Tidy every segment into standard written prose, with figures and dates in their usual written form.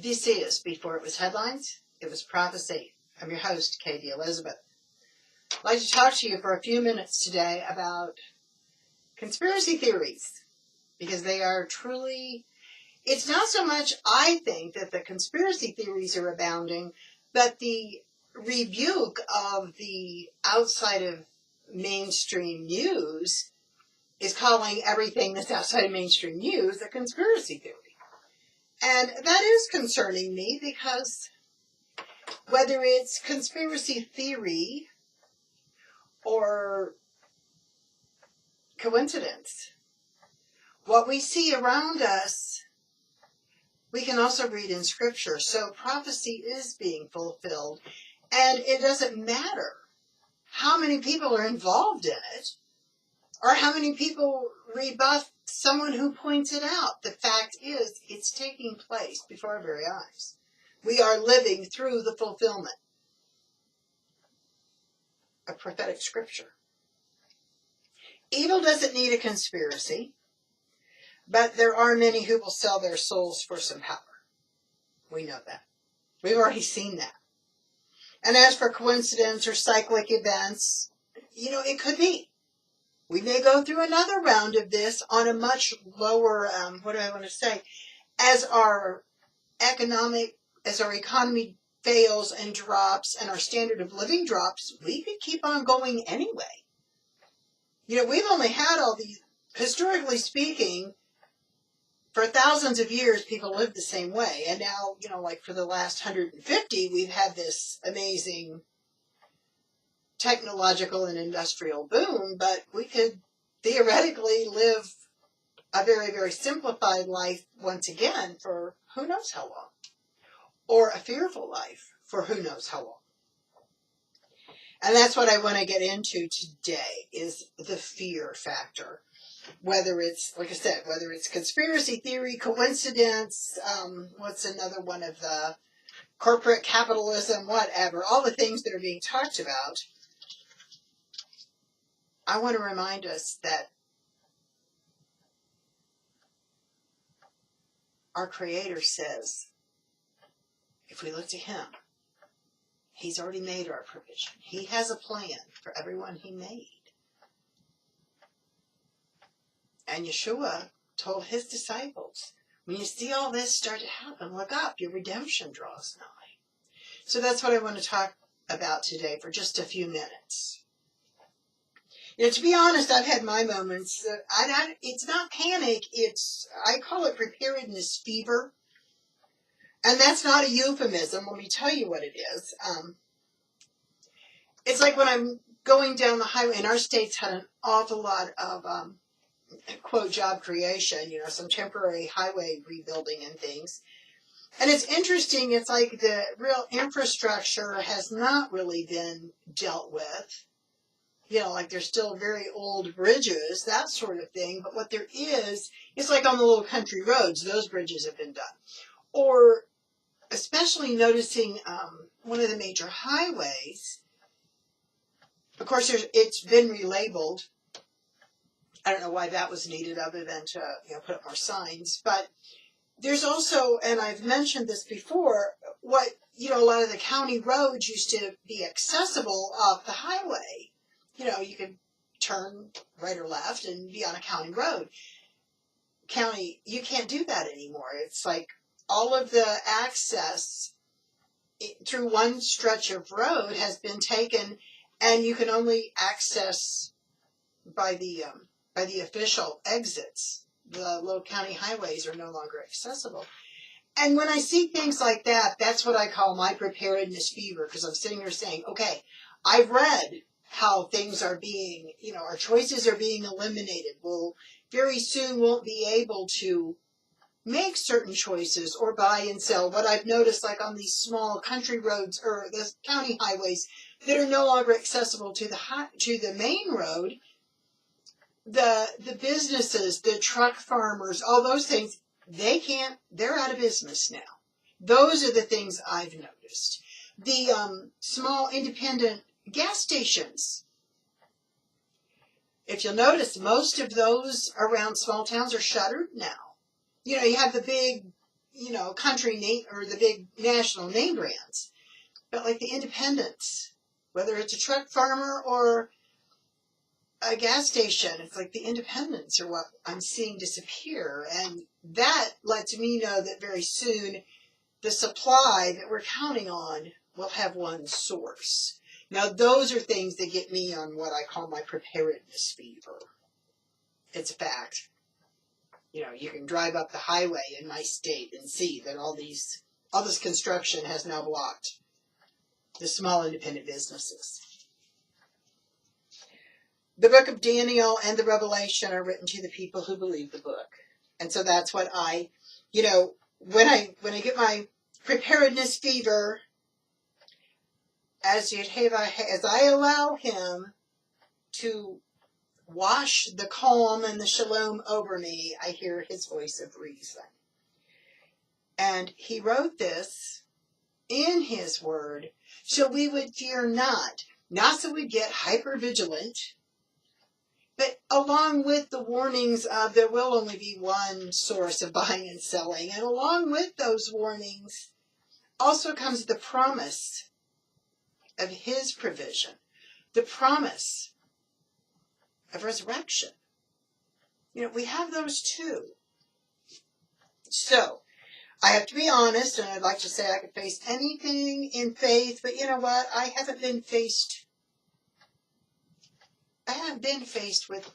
This is, before it was headlines, it was prophecy. I'm your host, Katie Elizabeth. I'd like to talk to you for a few minutes today about conspiracy theories, because they are truly, it's not so much, I think, that the conspiracy theories are abounding, but the rebuke of the outside of mainstream news is calling everything that's outside of mainstream news a conspiracy theory. And that is concerning me, because whether it's conspiracy theory or coincidence, what we see around us, we can also read in Scripture. So prophecy is being fulfilled, and it doesn't matter how many people are involved in it or how many people rebuff someone who points it out. The fact is, it's taking place before our very eyes. We are living through the fulfillment of prophetic Scripture. Evil doesn't need a conspiracy, but there are many who will sell their souls for some power. We know that. We've already seen that. And as for coincidence or cyclic events, it could be. We may go through another round of this on a much lower, as our economy fails and drops and our standard of living drops, we could keep on going anyway. We've only had all these, historically speaking, for thousands of years, people lived the same way. And now, like for the last 150, we've had this amazing technological and industrial boom, but we could theoretically live a very, very simplified life once again for who knows how long, or a fearful life for who knows how long. And that's what I want to get into today, is the fear factor. Whether it's, like I said, whether it's conspiracy theory, coincidence, what's another one of the corporate capitalism, whatever, all the things that are being talked about. I want to remind us that our Creator says, if we look to Him, He's already made our provision. He has a plan for everyone He made. And Yeshua told His disciples, when you see all this start to happen, look up, your redemption draws nigh. So that's what I want to talk about today for just a few minutes. To be honest, I've had my moments. It's not panic. I call it preparedness fever. And that's not a euphemism. Let me tell you what it is. It's like when I'm going down the highway, and our state's had an awful lot of, quote, job creation, some temporary highway rebuilding and things. And it's interesting. It's like the real infrastructure has not really been dealt with. Like there's still very old bridges, that sort of thing. But what there is, it's like on the little country roads, those bridges have been done. Or especially noticing one of the major highways, of course, it's been relabeled. I don't know why that was needed other than to put up more signs. But there's also, and I've mentioned this before, a lot of the county roads used to be accessible off the highway. You could turn right or left and be on a county road. You can't do that anymore. It's like all of the access through one stretch of road has been taken, and you can only access by the official exits. The little county highways are no longer accessible. And when I see things like that, that's what I call my preparedness fever, because I'm sitting here saying, okay, I've read how things are being, our choices are being eliminated. We'll very soon won't be able to make certain choices or buy and sell. What I've noticed, like on these small country roads or the county highways that are no longer accessible to the main road, the businesses, the truck farmers, all those things, they're out of business now. Those are the things I've noticed. The small independent gas stations. If you'll notice, most of those around small towns are shuttered now. You have the big, country name or the big national name brands, but like the independents, whether it's a truck farmer or a gas station, it's like the independents are what I'm seeing disappear. And that lets me know that very soon the supply that we're counting on will have one source. Now, those are things that get me on what I call my preparedness fever. It's a fact. You can drive up the highway in my state and see that all this construction has now blocked the small independent businesses. The book of Daniel and the Revelation are written to the people who believe the book. And so that's what when I get my preparedness fever, as I allow him to wash the calm and the shalom over me, I hear his voice of reason. And he wrote this in his word so we would fear not so we'd get hyper vigilant, but along with the warnings of there will only be one source of buying and selling, and along with those warnings also comes the promise of his provision, the promise of resurrection. We have those too. So, I have to be honest, and I'd like to say I could face anything in faith, but you know what? I haven't been faced with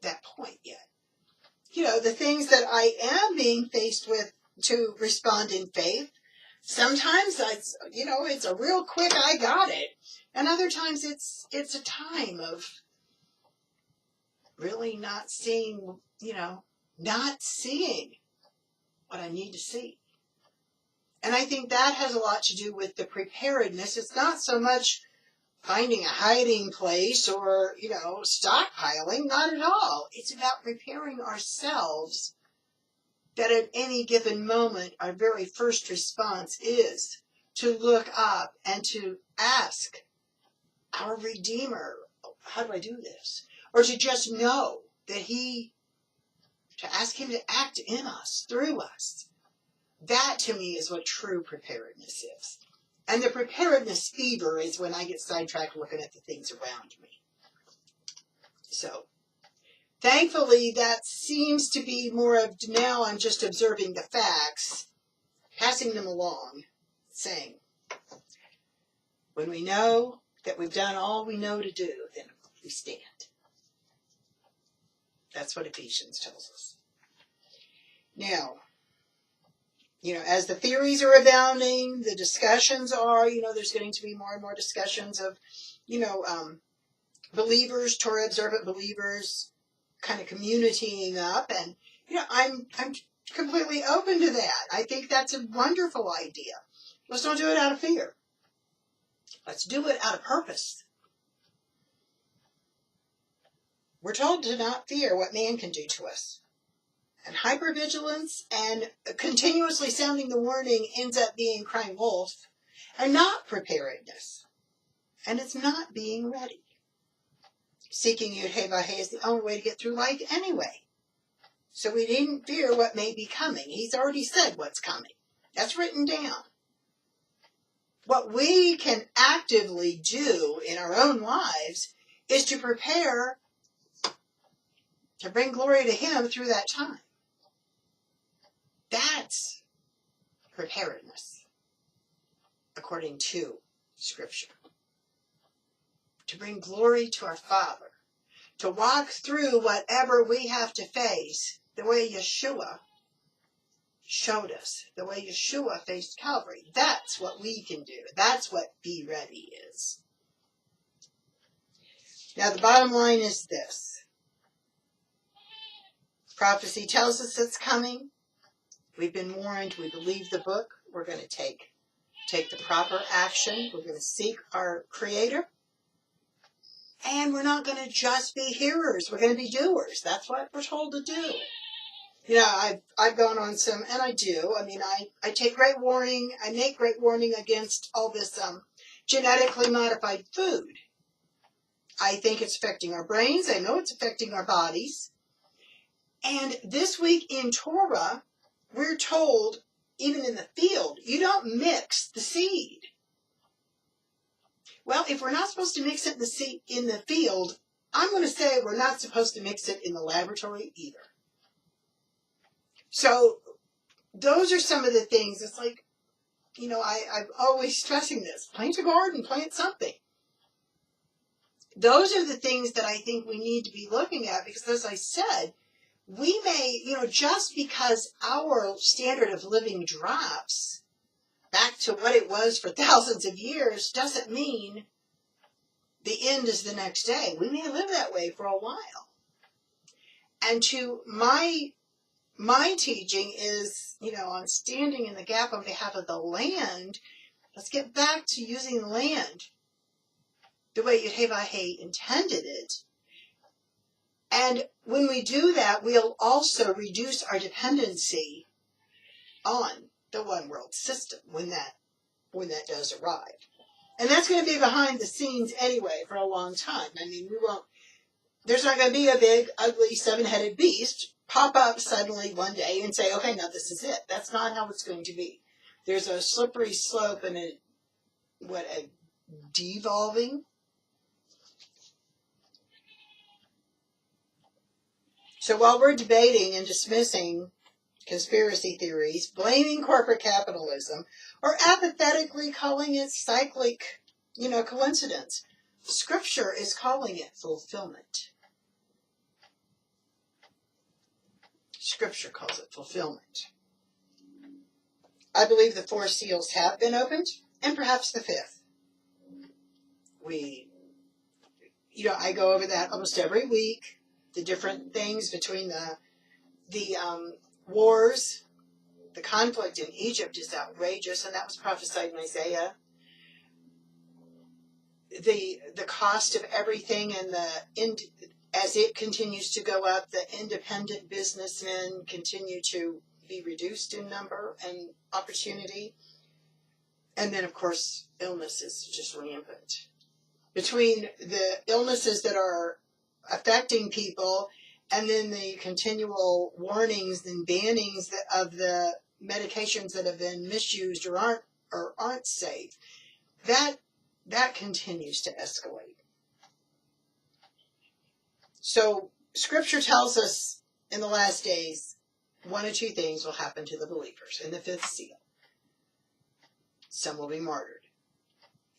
that point yet. The things that I am being faced with to respond in faith, sometimes it's a real quick, I got it. And other times it's a time of really not seeing what I need to see. And I think that has a lot to do with the preparedness. It's not so much finding a hiding place or, stockpiling, not at all. It's about preparing ourselves that at any given moment, our very first response is to look up and to ask our Redeemer, how do I do this? Or to just know that to ask him to act in us, through us. That to me is what true preparedness is. And the preparedness fever is when I get sidetracked looking at the things around me. So, thankfully, that seems to be more of now I'm just observing the facts, passing them along, saying, when we know that we've done all we know to do, then we stand. That's what Ephesians tells us. Now, as the theories are abounding, the discussions are, there's getting to be more and more discussions of, believers, Torah observant believers, kind of communitying up, and, I'm completely open to that. I think that's a wonderful idea. Let's don't do it out of fear. Let's do it out of purpose. We're told to not fear what man can do to us. And hypervigilance and continuously sounding the warning ends up being crying wolf and not preparedness. And it's not being ready. Seeking Yud-Heh-Vah-Heh is the only way to get through life anyway. So we needn't fear what may be coming. He's already said what's coming. That's written down. What we can actively do in our own lives is to prepare to bring glory to him through that time. That's preparedness, according to Scripture. To bring glory to our Father. To walk through whatever we have to face the way Yeshua showed us. The way Yeshua faced Calvary. That's what we can do. That's what be ready is. Now the bottom line is this. Prophecy tells us it's coming. We've been warned. We believe the book. We're going to take the proper action. We're going to seek our Creator. And we're not going to just be hearers. We're going to be doers. That's what we're told to do. I've gone on some, and I do. I take great warning. I make great warning against all this genetically modified food. I think it's affecting our brains. I know it's affecting our bodies. And this week in Torah, we're told even in the field, you don't mix the seed. Well, if we're not supposed to mix it in the field, I'm going to say we're not supposed to mix it in the laboratory either. So those are some of the things. It's like, I'm always stressing this. Plant a garden, plant something. Those are the things that I think we need to be looking at, because as I said, we may, just because our standard of living drops back to what it was for thousands of years doesn't mean the end is the next day. We may live that way for a while. And to my teaching is, I'm standing in the gap on behalf of the land. Let's get back to using the land the way Yehovah intended it. And when we do that, we'll also reduce our dependency on the one world system when that does arrive. And that's going to be behind the scenes anyway for a long time. I mean, there's not going to be a big, ugly, seven-headed beast pop up suddenly one day and say, okay, now this is it. That's not how it's going to be. There's a slippery slope and a devolving. So while we're debating and dismissing conspiracy theories, blaming corporate capitalism, or apathetically calling it cyclic, coincidence, Scripture is calling it fulfillment. Scripture calls it fulfillment. I believe the 4 seals have been opened, and perhaps the 5th. I go over that almost every week, the different things between the wars. The conflict in Egypt is outrageous, and that was prophesied in Isaiah. The cost of everything and as it continues to go up, the independent businessmen continue to be reduced in number and opportunity. And then, of course, illness is just rampant. Between the illnesses that are affecting people and then the continual warnings and bannings of the medications that have been misused or aren't safe, that continues to escalate. So Scripture tells us in the last days, 1 or 2 things will happen to the believers. In the 5th seal, some will be martyred.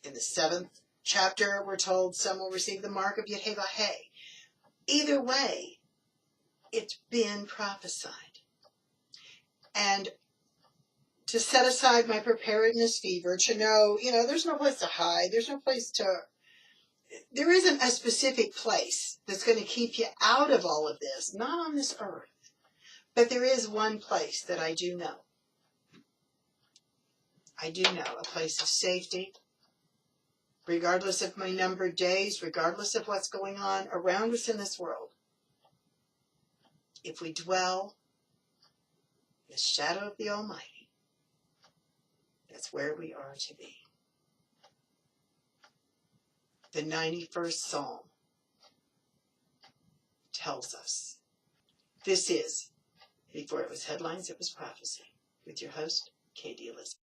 In the 7th chapter, we're told some will receive the mark of Yehovah. Either way, it's been prophesied. And to set aside my preparedness fever, to know, there's no place to hide. There isn't a specific place that's going to keep you out of all of this, not on this earth. But there is one place that I do know. I do know a place of safety, regardless of my numbered days, regardless of what's going on around us in this world. If we dwell in the shadow of the Almighty, that's where we are to be. The 91st Psalm tells us this is, before it was headlines, it was prophecy. With your host, Katie Elizabeth.